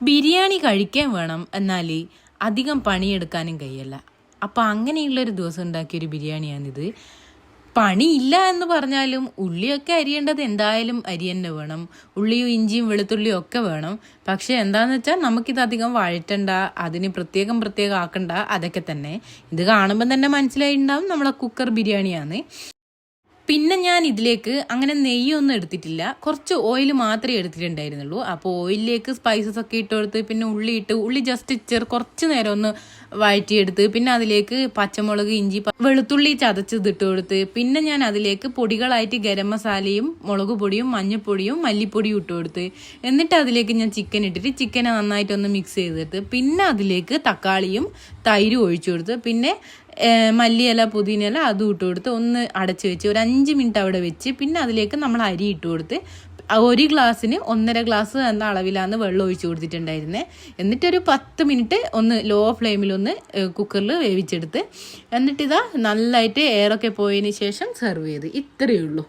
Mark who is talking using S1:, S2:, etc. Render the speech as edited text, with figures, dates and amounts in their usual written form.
S1: ബിരിയാണി കഴിക്കാൻ വേണം, എന്നാൽ അധികം പണിയെടുക്കാനും കഴിയല്ല. അപ്പോൾ അങ്ങനെയുള്ളൊരു ദിവസം ഉണ്ടാക്കിയൊരു ബിരിയാണിയാണിത്. പണിയില്ല എന്ന് പറഞ്ഞാലും ഉള്ളിയൊക്കെ അരിയേണ്ടത് എന്തായാലും അരി തന്നെ വേണം. ഉള്ളിയും ഇഞ്ചിയും വെളുത്തുള്ളിയും ഒക്കെ വേണം. പക്ഷേ എന്താണെന്ന് വെച്ചാൽ നമുക്കിത് അധികം വഴറ്റണ്ട, അതിന് പ്രത്യേകം ആക്കണ്ട, അതൊക്കെ തന്നെ. ഇത് കാണുമ്പോൾ തന്നെ മനസ്സിലായിട്ടുണ്ടാവും നമ്മളെ കുക്കർ ബിരിയാണിയാണ്. പിന്നെ ഞാൻ ഇതിലേക്ക് അങ്ങനെ നെയ്യൊന്നും എടുത്തിട്ടില്ല, കുറച്ച് ഓയിൽ മാത്രമേ എടുത്തിട്ടുണ്ടായിരുന്നുള്ളൂ. അപ്പോൾ ഓയിലിലേക്ക് സ്പൈസസ് ഒക്കെ ഇട്ട് കൊടുത്ത്, പിന്നെ ഉള്ളി ജസ്റ്റ് കുറച്ച് നേരം ഒന്ന് വഴറ്റിയെടുത്ത്, പിന്നെ അതിലേക്ക് പച്ചമുളക്, ഇഞ്ചി, വെളുത്തുള്ളി ചതച്ചത് ഇട്ട് കൊടുത്ത്, പിന്നെ ഞാൻ അതിലേക്ക് പൊടികളായിട്ട് ഗരം മസാലയും മുളക് പൊടിയും മഞ്ഞൾപ്പൊടിയും മല്ലിപ്പൊടിയും ഇട്ട് കൊടുത്ത്, എന്നിട്ട് അതിലേക്ക് ഞാൻ ചിക്കൻ ഇട്ടിട്ട് ചിക്കനെ നന്നായിട്ടൊന്ന് മിക്സ് ചെയ്തിട്ട്, പിന്നെ അതിലേക്ക് തക്കാളിയും തൈരും ഒഴിച്ചു കൊടുത്ത്, പിന്നെ മല്ലിയില പുതിനയില അതും ഇട്ട് കൊടുത്ത് ഒന്ന് അടച്ച് വെച്ച് ഒരു 5 മിനിറ്റ് അവിടെ വെച്ച്, പിന്നെ അതിലേക്ക് നമ്മൾ അരി ഇട്ട് കൊടുത്ത്, 1 ഗ്ലാസ്സിന് 1.5 ഗ്ലാസ് എന്ന അളവിലാണ് വെള്ളം ഒഴിച്ച് കൊടുത്തിട്ടുണ്ടായിരുന്നത്. എന്നിട്ടൊരു 10 മിനിറ്റ് ഒന്ന് ലോ ഫ്ലെയിമിലൊന്ന് കുക്കറിൽ വേവിച്ചെടുത്ത്, എന്നിട്ടിതാ നല്ലതായിട്ട് എയറൊക്കെ പോയതിന് ശേഷം സെർവ് ചെയ്ത്. ഇത്രയേ ഉള്ളൂ.